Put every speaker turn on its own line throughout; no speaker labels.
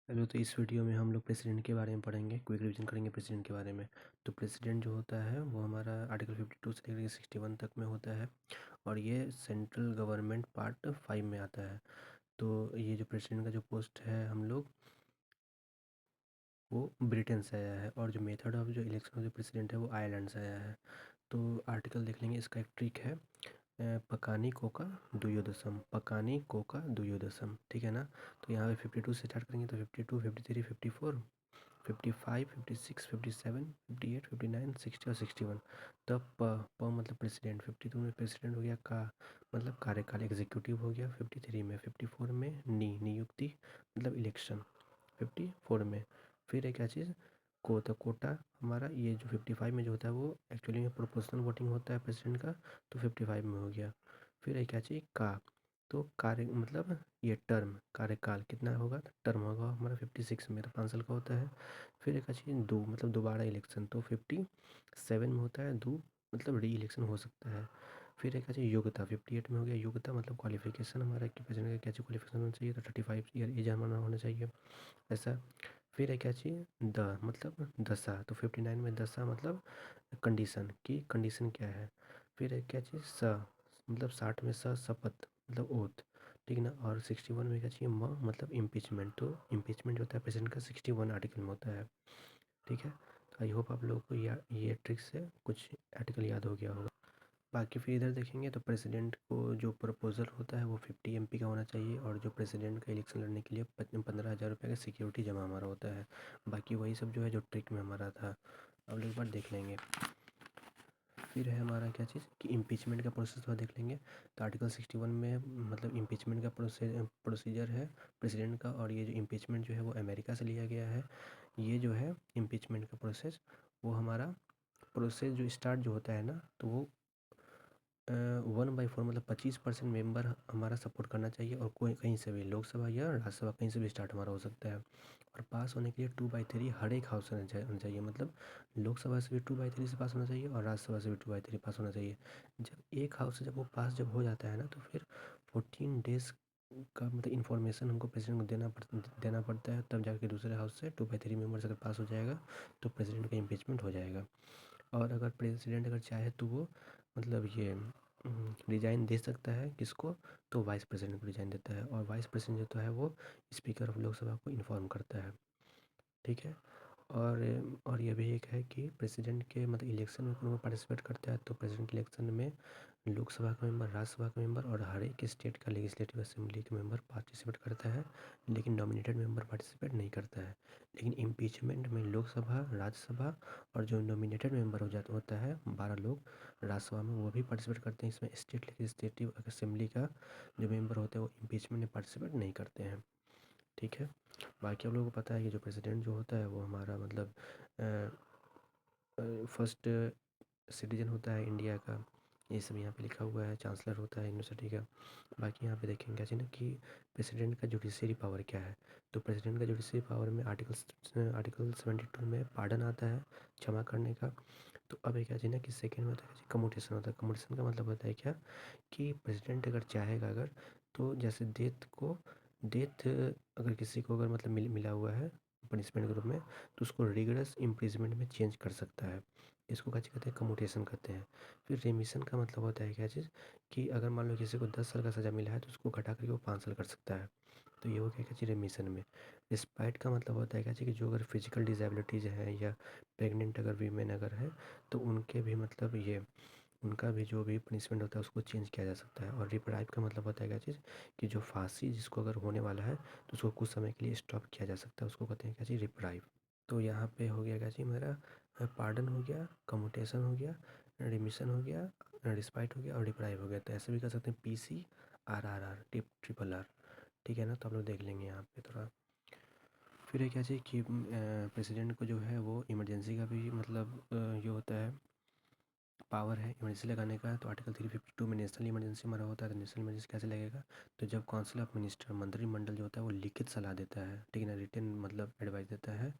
Hello. तो इस video में हम लोग प्रेसिडेंट के बारे में पढ़ेंगे, क्विक रिवीजन करेंगे प्रेसिडेंट के बारे में। तो प्रेसिडेंट जो होता है वो हमारा आर्टिकल 52 से लेकर 61 तक में होता है और ये सेंट्रल गवर्नमेंट पार्ट 5 में आता है। तो ये जो प्रेसिडेंट का जो पोस्ट है हम लोग वो ब्रिटेन से आया है और जो मेथड ऑफ जो इलेक्शन ऑफ जो प्रेसिडेंट है वो आयरलैंड से आया है। तो आर्टिकल देख लेंगे। इसका एक ट्रिक है, पकानी कोका दुयोदशम, पकानी कोका दुयोदशम, ठीक है ना। तो यहाँ पे 52 से स्टार्ट करेंगे तो 52, 53, 54, 55, 56, 57, 58, 59, 60 और 61। तब प मतलब प्रेसिडेंट। 52 में प्रेसिडेंट हो गया, का मतलब कार्यकाल एग्जीक्यूटिव हो गया। 53 में, 54 में नियुक्ति मतलब इलेक्शन। 54 में फिर है क्या चीज़, तो कोटा हमारा ये जो 55 में जो होता है वो एक्चुअली में प्रोपोर्शनल वोटिंग होता है प्रेसिडेंट का, तो 55 में हो गया। फिर है क्या चीज़, का तो कार्य मतलब ये टर्म कार्यकाल कितना होगा, टर्म होगा हमारा 56 में, तो 5 साल का होता है। फिर एक चीज़ दो मतलब दोबारा इलेक्शन, तो 57 में होता है दो मतलब री इलेक्शन हो सकता है। फिर एक चीज़ योग्यता, 58 में हो गया योग्यता मतलब क्वालिफिकेशन हमारा कि प्रेसिडेंट का क्या चीज़ क्वालिफिकेशन होना चाहिए, तो 35 ईयर एज हमारा होना चाहिए ऐसा। फिर है क्या चीज़, द मतलब दशा, तो 59 में दशा मतलब कंडीशन की कंडीशन क्या है। फिर है क्या चीज़, स मतलब 60 में शपथ मतलब ओथ, ठीक है ना। और 61 में क्या चाहिए, म मतलब इम्पीचमेंट, तो इम्पीचमेंट जो होता है प्रेसिडेंट का 61 आर्टिकल में होता है, ठीक है। तो आई होप आप लोगों को ये ट्रिक से कुछ आर्टिकल याद हो गया होगा। बाकी फिर इधर देखेंगे तो प्रेसिडेंट को जो प्रपोजल होता है वो 50 MP का होना चाहिए और जो प्रेसिडेंट का इलेक्शन लड़ने के लिए 15,000 रुपये का सिक्योरिटी जमा हमारा होता है। बाकी वही सब जो है जो ट्रिक में हमारा था, अब एक बार देख लेंगे। फिर है हमारा क्या चीज़ कि इम्पीचमेंट का प्रोसेस थोड़ा देख लेंगे। तो आर्टिकल 61 में मतलब इम्पीचमेंट का प्रोसीजर है प्रेसिडेंट का, और ये जो इम्पीचमेंट जो है वो अमेरिका से लिया गया है। ये जो है इम्पीचमेंट का प्रोसेस वो हमारा प्रोसेस जो स्टार्ट जो होता है ना, तो वो 1/4 मतलब 25% मेंबर हमारा सपोर्ट करना चाहिए और कोई कहीं से भी लोकसभा या राज्यसभा कहीं से भी स्टार्ट हमारा हो सकता है। और पास होने के लिए 2/3 हर एक हाउस से होना चाहिए, मतलब लोकसभा से भी 2/3 से पास होना चाहिए और राज्यसभा से भी 2/3 पास होना चाहिए। जब एक हाउस से जब वो पास जब हो जाता है ना, तो फिर 14 डेज़ का मतलब इन्फॉर्मेशन हमको प्रेसिडेंट को देना पड़ता है, तब जाके दूसरे हाउस से 2/3 मेंबर्स अगर पास हो जाएगा तो प्रेसिडेंट का इम्पीचमेंट हो जाएगा। और अगर प्रेसिडेंट अगर चाहे तो वो मतलब ये रिज़ाइन दे सकता है किसको, तो वाइस प्रेसिडेंट को रिज़ाइन देता है, और वाइस प्रेसिडेंट जो तो है वो स्पीकर ऑफ लोकसभा को इन्फॉर्म करता है, ठीक है। और ये भी एक है कि प्रेसिडेंट के मतलब इलेक्शन में कौन पार्टिसिपेट करता है, तो प्रेसिडेंट इलेक्शन में लोकसभा का मेंबर, राज्यसभा का मेंबर और हर एक स्टेट का लेजिस्लेटिव असेंबली का मेंबर पार्टिसिपेट करता है, लेकिन नॉमिनेटेड मेंबर पार्टिसिपेट नहीं करता है। लेकिन इम्पीचमेंट में लोकसभा, राज्यसभा और जो नॉमिनेटेड मेंबर होता है 12 लोग राज्यसभा में, वो भी पार्टिसिपेट करते हैं। इसमें स्टेट लेजिस्लेटिव असेंबली का जो मेंबर होते हैं वो इम्पीचमेंट में पार्टिसिपेट नहीं करते हैं, ठीक है। बाकी आप लोगों को पता है कि जो प्रेसिडेंट जो होता है वो हमारा मतलब फर्स्ट सिटीजन होता है इंडिया का, ये सब यहाँ पे लिखा हुआ है। चांसलर होता है यूनिवर्सिटी का। बाकी यहाँ पे देखेंगे क्या चाहिए ना कि प्रेसिडेंट का जुडिशरी पावर क्या है। तो प्रेसिडेंट का जुडिशरी पावर में आर्टिकल 72 में पार्डन आता है, क्षमा करने का। तो अब एक क्या चाहिए ना कि सेकेंड में होता है कम्यूटेशन होता है। कम्यूटेशन का मतलब होता है क्या कि प्रेसिडेंट अगर चाहेगा अगर, तो जैसे डेथ अगर किसी को अगर मतलब मिला हुआ है पनिशमेंट के रूप में, तो उसको रिगरस इम्प्रिजमेंट में चेंज कर सकता है। इसको क्या कहते हैं, कम्यूटेशन कहते हैं। फिर रेमिशन का मतलब होता है क्या चीज़ कि अगर मान लो किसी को 10 साल का सज़ा मिला है तो उसको घटा करके वो 5 साल कर सकता है। तो ये हो गया क्या चीज़ रेमिशन में। रिस्पाइट का मतलब होता है क्या चीज़ कि जो अगर फिजिकल डिसेबिलिटीज़ हैं या प्रेग्नेंट अगर वीमेन अगर है, तो उनके भी मतलब ये उनका भी जो भी पनिशमेंट होता है उसको चेंज किया जा सकता है। और रिप्राइव का मतलब होता है क्या चीज़ कि जो फांसी जिसको अगर होने वाला है तो उसको कुछ समय के लिए स्टॉप किया जा सकता है, उसको कहते हैं क्या चीज़, रिप्राइव। तो यहाँ पे हो गया क्या चीज़ मेरा, पार्डन हो गया, कम्यूटेशन हो गया, रिमिशन हो गया, रिस्पाइट हो गया और रिप्राइव हो गया। तो ऐसे भी कर सकते हैं PCRRR, ट्रिपल आर, ठीक है ना। तो आप लोग देख लेंगे यहाँ पे थोड़ा। फिर है क्या चीज़ कि प्रेसिडेंट को जो है वो इमरजेंसी का भी मतलब ये होता है, पावर है इमरजेंसी लगाने का। तो आर्टिकल 352 में नेशनल इमरजेंसी हमारा होता है। तो नेशनल इमरजेंसी कैसे लगेगा, तो जब काउंसिल ऑफ मिनिस्टर मंत्रिमंडल जो होता है वो लिखित सलाह देता है, ठीक है ना, रिटन मतलब एडवाइस देता है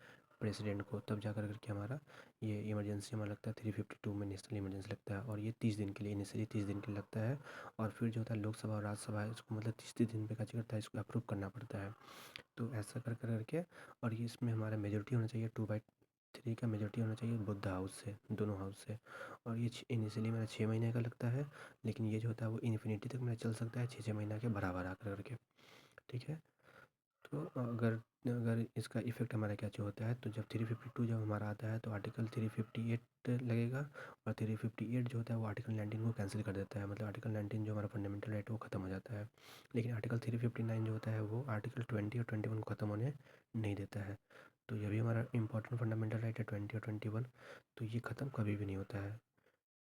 प्रेसिडेंट को, तब जा कर के हमारा ये इमरजेंसी हमारा लगता है 352 में नेशनल इमरजेंसी लगता है, और ये 30 दिन के लिए, इनिशियली 30 दिन के लिए लगता है। और फिर जो होता है लोकसभा और राज्यसभा है इसको मतलब 30 दिन पे क्या करता है, इसको अप्रूव करना पड़ता है। तो ऐसा कर करके, और ये इसमें हमारा मेजोरिटी होना चाहिए 2/3 का मेजोरिटी होना चाहिए बोथ द हाउस से, दोनों हाउस से। और ये इनिशियली मेरा 6 महीने का लगता है, लेकिन ये जो होता है वो इन्फिनिटी तक मेरा चल सकता है, 6 महीना के बराबर आकर करके। ठीक है। तो अगर अगर इसका इफ़ेक्ट हमारा क्या जो होता है, तो जब 352 जब हमारा आता है तो आर्टिकल 358 लगेगा, और 358 जो होता है वो आर्टिकल 19 को कैंसिल कर देता है, मतलब आर्टिकल 19 जो हमारा फंडामेंटल राइट है वो ख़त्म हो जाता है। लेकिन आर्टिकल 359 जो होता है वो आर्टिकल 20 और 21 को ख़त्म होने नहीं देता है। तो ये भी हमारा इंपॉर्टेंट फंडामेंटल राइट है 20 और 21, तो ये ख़त्म कभी भी नहीं होता है।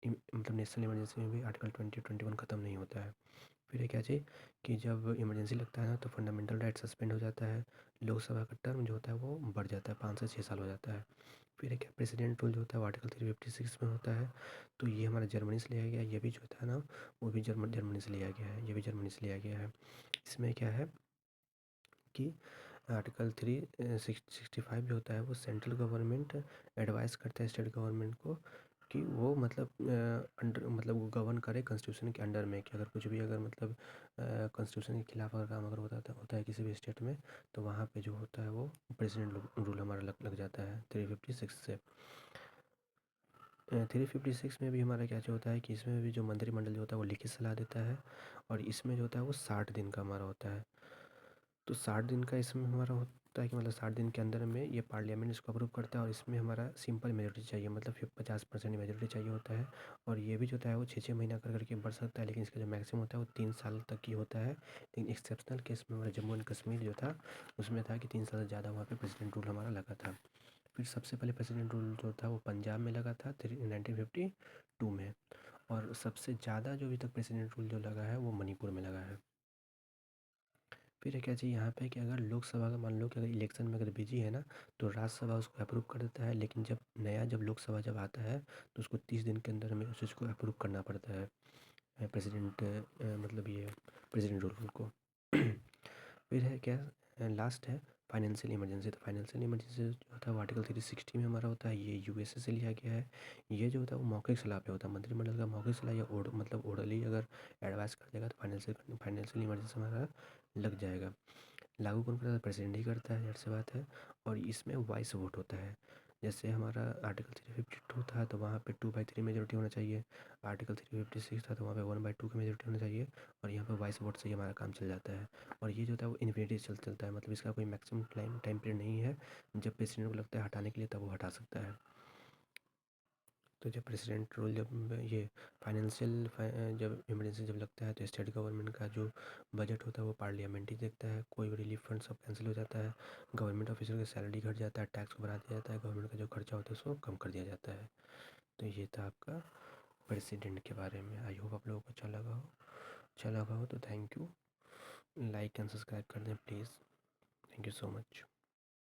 मतलब नेशनल इमरजेंसी में भी आर्टिकल 20 और 21 ख़त्म नहीं होता है। फिर एक क्या चीज़ कि जब इमरजेंसी लगता है ना तो फंडामेंटल राइट सस्पेंड हो जाता है, लोकसभा का टर्म जो होता है वो बढ़ जाता है, 5 से 6 साल हो जाता है। फिर एक प्रेसिडेंट रूल जो होता है वो आर्टिकल 356 में होता है, तो ये हमारा जर्मनी से लिया गया है, ये भी जो होता है ना वो भी जर्मनी से लिया गया है, ये भी जर्मनी से लिया गया है। इसमें क्या है कि आर्टिकल 365 जो होता है वो सेंट्रल गवर्नमेंट एडवाइस करता है स्टेट गवर्नमेंट को कि वो मतलब अंडर मतलब वो गवर्न करे कॉन्स्टिट्यूशन के अंडर में, कि अगर कुछ भी अगर मतलब कॉन्स्टिट्यूशन के खिलाफ अगर काम अगर होता है किसी भी स्टेट में, तो वहाँ पे जो होता है वो प्रेसिडेंट रूल हमारा लग जाता है 356 से। 356 में भी हमारा क्या जो होता है कि इसमें भी जो मंत्रिमंडल जो होता है वो लिखित सलाह देता है, और इसमें जो होता है वो 60 दिन का हमारा होता है। तो 60 दिन का इसमें हमारा होता है कि मतलब 60 दिन के अंदर में ये पार्लियामेंट इसको अप्रूव करता है, और इसमें हमारा सिंपल मेजोरिटी चाहिए, मतलब 50% मेजोरिटी चाहिए होता है। और ये भी जो होता है वो 6 महीना कर करके बढ़ सकता है, लेकिन इसका जो मैक्सिमम होता है वो 3 साल तक ही होता है। लेकिन एक्सेप्शनल केस में हमारा जम्मू एंड कश्मीर जो था उसमें था कि 3 साल से ज़्यादा वहाँ पे प्रेसिडेंट रूल हमारा लगा था। फिर सबसे पहले प्रेसिडेंट रूल जो था वो पंजाब में लगा था 1952 में, और सबसे ज़्यादा जो अभी तक प्रेसिडेंट रूल जो लगा है वो मणिपुर में लगा है। फिर क्या चाहिए यहाँ पे कि अगर लोकसभा का मान लो कि अगर इलेक्शन में अगर बिजी है ना, तो राज्यसभा उसको अप्रूव कर देता है, लेकिन जब लोकसभा जब आता है तो उसको 30 दिन के अंदर में उस चीज़ को अप्रूव करना पड़ता है, प्रेसिडेंट मतलब ये प्रेसिडेंट रूल को। फिर है क्या, लास्ट है फाइनेंशियल इमरजेंसी। तो फाइनेंशियल इमरजेंसी जो होता है वो आर्टिकल 360 में हमारा होता है, ये यूएसए से लिया गया है। ये जो होता है वो मौखिक सलाह पे होता है, मंत्रिमंडल का मौखिक सलाह या मतलब ओरली अगर एडवाइस कर देगा तो फाइनेंशियल इमरजेंसी हमारा लग जाएगा। लागू कौन करता है, प्रेसिडेंट ही करता है, ज़ाहिर सी बात है। और इसमें वॉइस वोट होता है, जैसे हमारा आर्टिकल 352 था तो वहाँ पे 2/3 मेजोरिटी होना चाहिए, आर्टिकल 356 था तो वहाँ पे 1/2 की मेजोरिटी होना चाहिए, और यहाँ पे वॉइस वोट से ही हमारा काम चल जाता है। और ये जो होता है वो इन्फिनिटी चलता है, मतलब इसका कोई मैक्सिमम टाइम पीरियड नहीं है, जब प्रेसिडेंट को लगता है हटाने के लिए तब वो हटा सकता है। तो जब प्रेसिडेंट रूल जब ये फाइनेंशियल जब इमरजेंसी जब लगता है तो स्टेट गवर्नमेंट का जो बजट होता है वो पार्लियामेंट ही देखता है, कोई भी रिलीफ फंड सब कैंसिल हो जाता है, गवर्नमेंट ऑफिसर की सैलरी घट जाता है, टैक्स को बढ़ा दिया जाता है, गवर्नमेंट का जो खर्चा होता है उसको कम कर दिया जाता है। तो ये था आपका प्रेसिडेंट के बारे में। आई होप आप लोगों को अच्छा लगा हो तो thank you, like and subscribe कर दें please. Thank you so much.